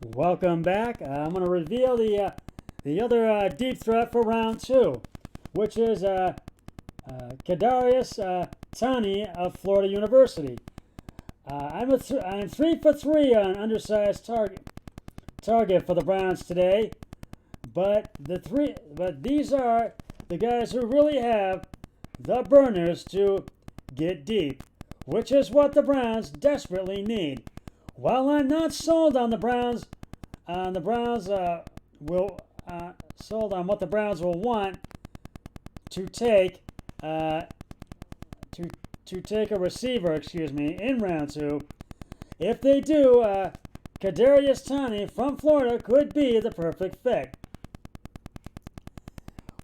Welcome back. I'm going to reveal the other deep threat for round two, which is Kadarius Toney of Florida University. I'm 3 for 3 on undersized target for the Browns today, but these are the guys who really have the burners to get deep, which is what the Browns desperately need. While I'm not sold on the Browns, sold on what the Browns will want to take to take a receiver, in round two. If they do, Kadarius Toney from Florida could be the perfect fit.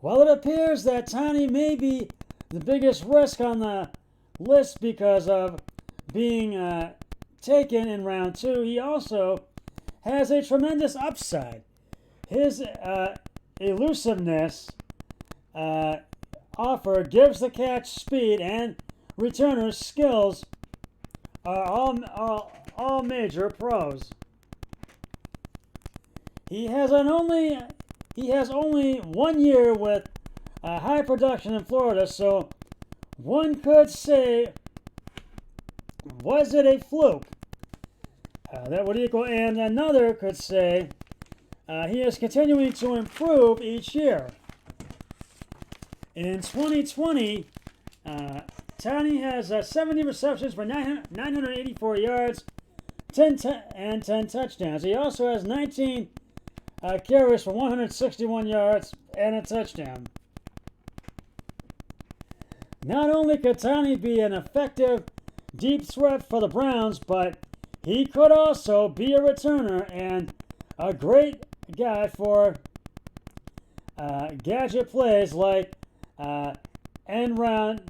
While it appears that Toney may be the biggest risk on the list because of being taken in round two, he also has a tremendous upside. His elusiveness offer gives the catch speed and returner skills are all major pros. He has only 1 year with high production in Florida, so one could say, was it a fluke? That would equal, and another could say, he is continuing to improve each year. In 2020, Toney has 70 receptions for 984 yards, 10 touchdowns. He also has 19 carries for 161 yards and a touchdown. Not only could Toney be an effective deep threat for the Browns, but he could also be a returner and a great guy for gadget plays like end round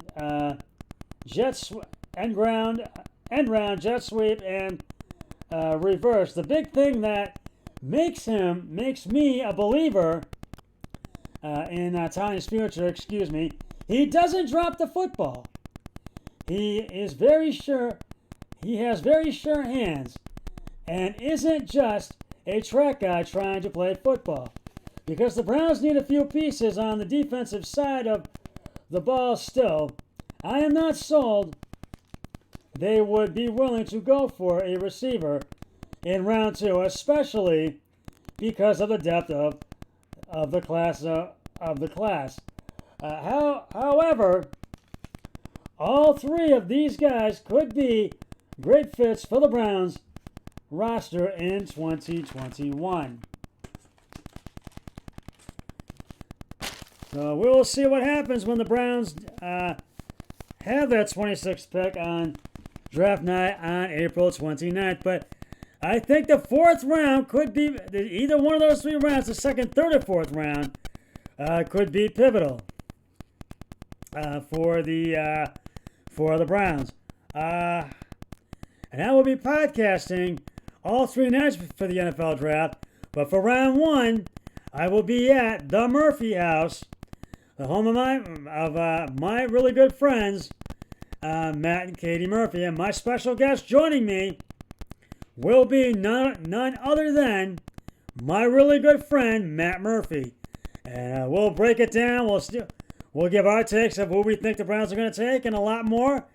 jet sweep and reverse. The big thing that makes me a believer in Toney's future, he doesn't drop the football. He is very sure. He has very sure hands and isn't just a track guy trying to play football. Because the Browns need a few pieces on the defensive side of the ball still, I am not sold they would be willing to go for a receiver in round two, especially because of the depth of the class. However, all three of these guys could be great fits for the Browns roster in 2021. So we will see what happens when the Browns have that 26th pick on draft night on April 29th. But I think the fourth round could be, either one of those three rounds, the second, third, or fourth round, could be pivotal for the Browns. And I will be podcasting all 3 nights for the NFL draft. But for round one, I will be at the Murphy House, the home of my really good friends, Matt and Katie Murphy. And my special guest joining me will be none other than my really good friend, Matt Murphy. And we'll break it down. We'll give our takes of who we think the Browns are going to take and a lot more.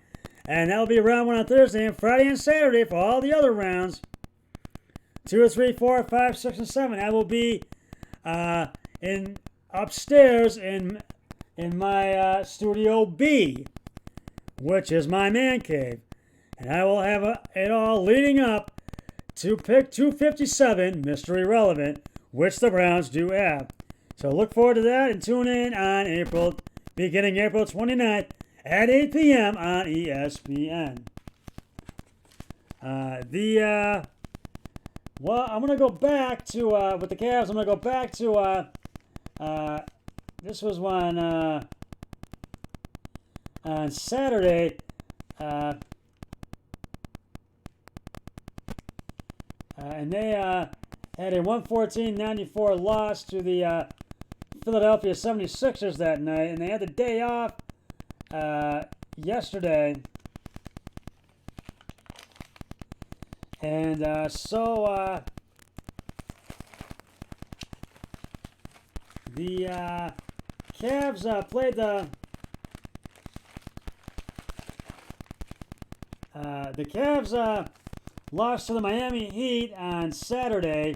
And that'll be round one on Thursday and Friday and Saturday for all the other rounds. 2, 3, 4, 5, 6, and 7. I will be in upstairs in my Studio B, which is my man cave. And I will have it all leading up to pick 257, Mr. Irrelevant, which the Browns do have. So look forward to that and tune in on beginning April 29th at 8 p.m. on ESPN. Well, I'm going to go back to, with the Cavs, I'm going to go back to, this was one on Saturday, and they had a 114-94 loss to the Philadelphia 76ers that night, and they had the day off yesterday. And The Cavs played the Cavs lost to the Miami Heat on Saturday.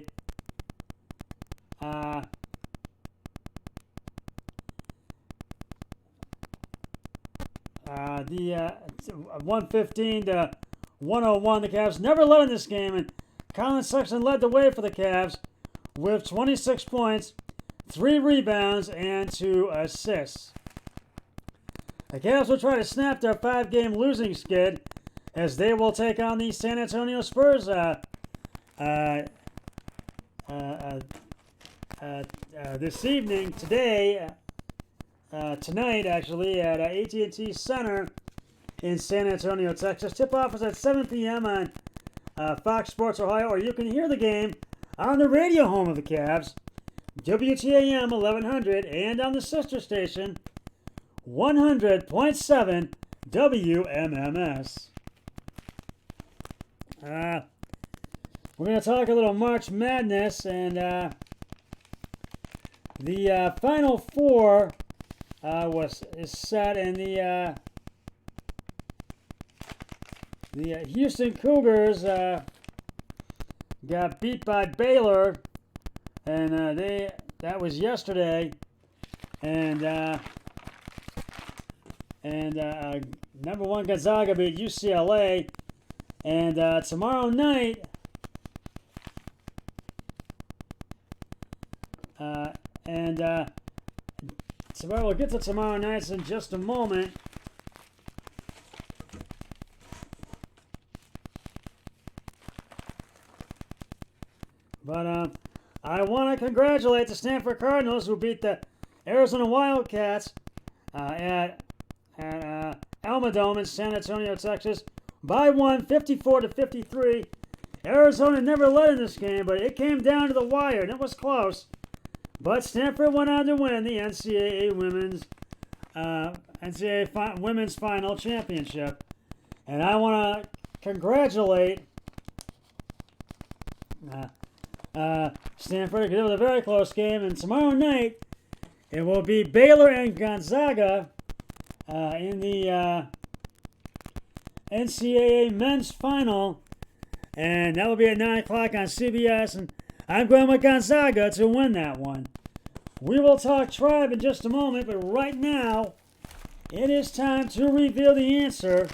The 115 to 101. The Cavs never led in this game, and Colin Sexton led the way for the Cavs with 26 points, 3 rebounds, and 2 assists. The Cavs will try to snap their 5-game losing skid as they will take on the San Antonio Spurs this evening, tonight actually, at AT&T Center in San Antonio, Texas. Tip-off is at 7 p.m. on Fox Sports Ohio, or you can hear the game on the radio home of the Cavs, WTAM 1100, and on the sister station, 100.7 WMMS. We're going to talk a little March Madness, and the Final Four is set, and the Houston Cougars got beat by Baylor, and that was yesterday, and number 1 Gonzaga beat UCLA, and tomorrow night. We'll get to tomorrow night in just a moment. But I want to congratulate the Stanford Cardinals, who beat the Arizona Wildcats at Almadome in San Antonio, Texas, by 54 to 53. Arizona never led in this game, but it came down to the wire, and it was close. But Stanford went on to win the NCAA Women's Final Championship. And I want to congratulate Stanford, because it was a very close game. And tomorrow night, it will be Baylor and Gonzaga in the NCAA Men's Final. And that will be at 9 o'clock on CBS. And I'm going with Gonzaga to win that one. We will talk Tribe in just a moment, but right now, it is time to reveal the answer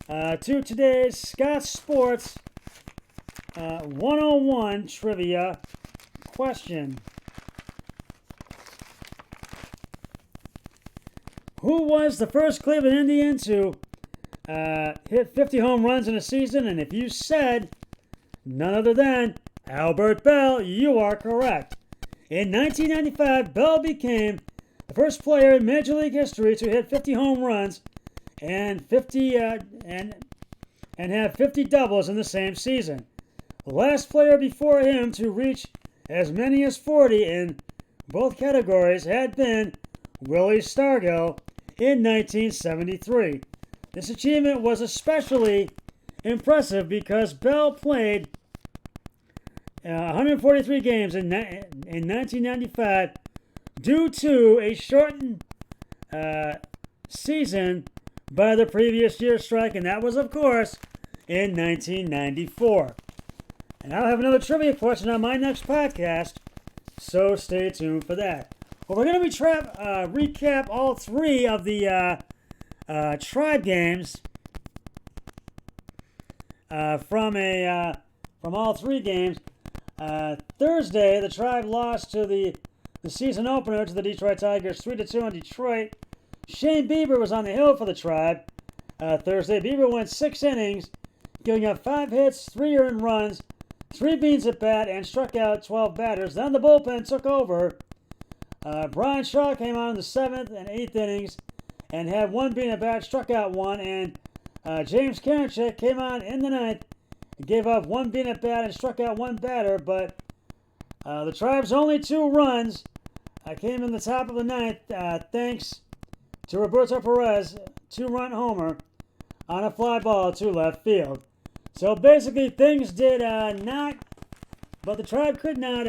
to today's Scott Sports 101 trivia question. Who was the first Cleveland Indian to hit 50 home runs in a season? And if you said none other than Albert Bell, you are correct. In 1995, Bell became the first player in Major League history to hit 50 home runs and have 50 doubles in the same season. The last player before him to reach as many as 40 in both categories had been Willie Stargell in 1973. This achievement was especially impressive because Bell played 143 games in 1995 due to a shortened season by the previous year's strike, and that was, of course, in 1994. And I'll have another trivia question on my next podcast, so stay tuned for that. Well, we're going to recap all 3 of the Tribe games from all 3 games. Thursday, the Tribe lost to the season opener to the Detroit Tigers 3-2 in Detroit. Shane Bieber was on the hill for the Tribe. Thursday, Bieber went 6 innings, giving up 5 hits, 3 earned runs, 3 beans at bat, and struck out 12 batters. Then the bullpen took over. Brian Shaw came on in the 7th and 8th innings and had 1 bean at bat, struck out 1, and James Karinchak came on in the 9th, gave up 1 bean at bat and struck out 1 batter, but the Tribe's only 2 runs came in the top of the 9th thanks to Roberto Perez, 2-run homer on a fly ball to left field. So basically things did not, but the Tribe could not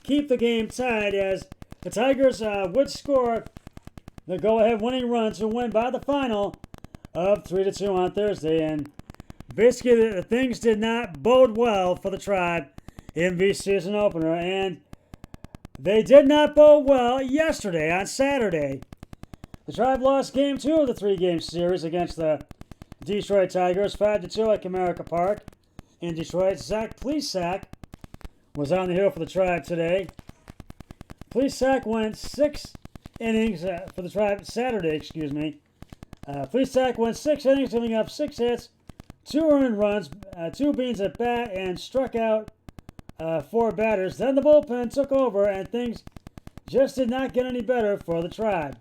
keep the game tied as the Tigers would score the go-ahead winning run to win by the final of 3-2 on Thursday. And basically, the things did not bode well for the Tribe in the season opener, and they did not bode well yesterday on Saturday. The Tribe lost Game 2 of the 3-game series against the Detroit Tigers, 5-2 at Comerica Park in Detroit. Zach Plesac was on the hill for the Tribe today. Plesac went 6 innings for the Tribe Saturday, Plesac went 6 innings, giving up 6 hits, 2 earned runs, 2 beans at bat, and struck out 4 batters. Then the bullpen took over, and things just did not get any better for the Tribe.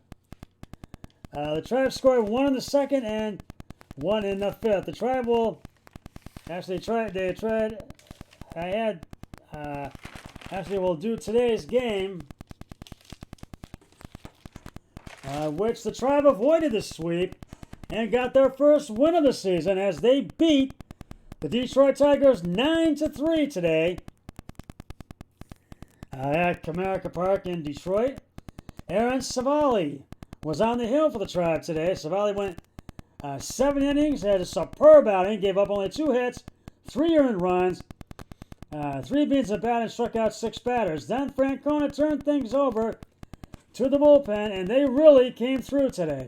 The Tribe scored 1 in the second and 1 in the fifth. The Tribe will actually we'll do today's game, which the Tribe avoided the sweep and got their first win of the season as they beat the Detroit Tigers 9-3 today at Comerica Park in Detroit. Aaron Civale was on the hill for the Tribe today. Civale went 7 innings, had a superb outing, gave up only 2 hits, 3 earned runs, 3 beans at bat, and struck out 6 batters. Then Francona turned things over to the bullpen, and they really came through today.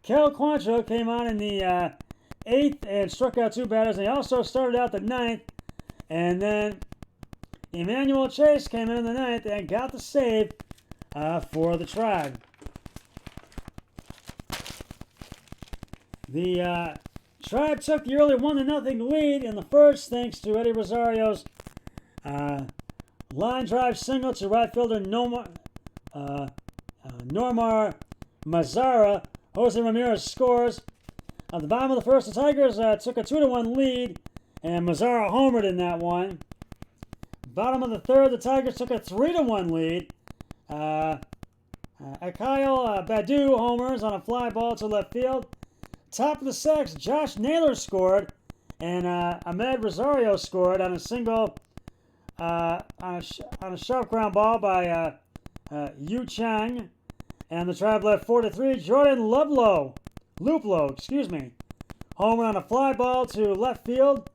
Cal Quantrill came on in the 8th and struck out 2 batters, and he also started out the 9th, and then Emmanuel Chase came in the 9th and got the save for the Tribe. The Tribe took the early 1-0 lead in the first thanks to Eddie Rosario's line drive single to right fielder Nomar Mazara. Jose Ramirez scores. At the bottom of the first, the Tigers took a 2-1 lead, and Mazara homered in that one. Bottom of the third, the Tigers took a 3-1 lead. Kyle Badu homers on a fly ball to left field. Top of the sixth, Josh Naylor scored, and Ahmed Rosario scored on a single on a sharp ground ball by Yu Chang, and the Tribe led 4-3. Jordan Luplow, homer on a fly ball to left field.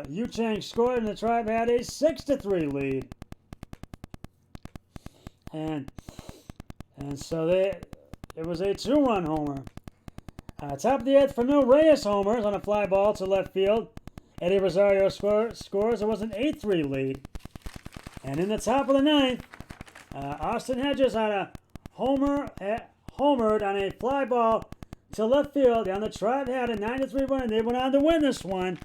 Yu Chang scored, and the Tribe had a 6-3 lead. And so it was a 2-run homer. Top of the 8th, Famil Reyes homers on a fly ball to left field. Eddie Rosario scores. It was an 8-3 lead. And in the top of the 9th, Austin Hedges had a homered on a fly ball to left field. And the Tribe had a 9-3 win. They went on to win this one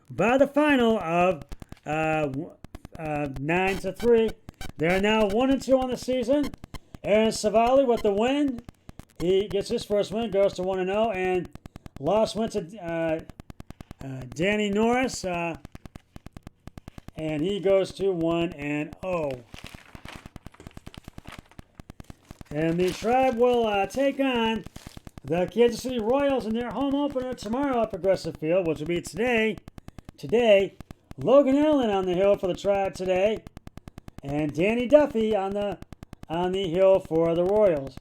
by the final of 9-3. They are now 1-2 on the season. Aaron Civale with the win. He gets his first win, goes to 1-0, and loss went to Danny Norris, and he goes to 1-0. And the Tribe will take on the Kansas City Royals in their home opener tomorrow at Progressive Field, which will be today. Logan Allen on the hill for the Tribe today, and Danny Duffy on the hill for the Royals.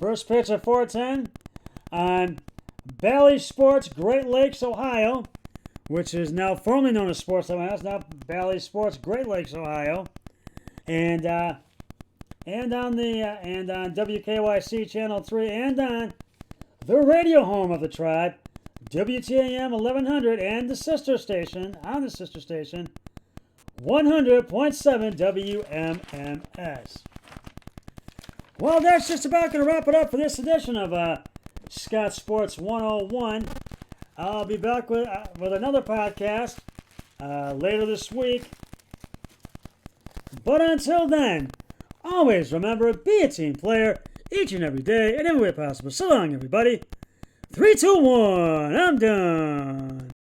First pitch at 4:10 on Bally Sports, Great Lakes, Ohio, which is now formerly known as Sportsnet House, now Bally Sports, Great Lakes, Ohio, and on WKYC Channel 3, and on the radio home of the Tribe, WTAM 1100, and the sister station 100.7 WMMS. Well, that's just about going to wrap it up for this edition of Scott Sports 101. I'll be back with another podcast later this week. But until then, always remember, be a team player each and every day and every way possible. So long, everybody. 3, 2, 1, I'm done.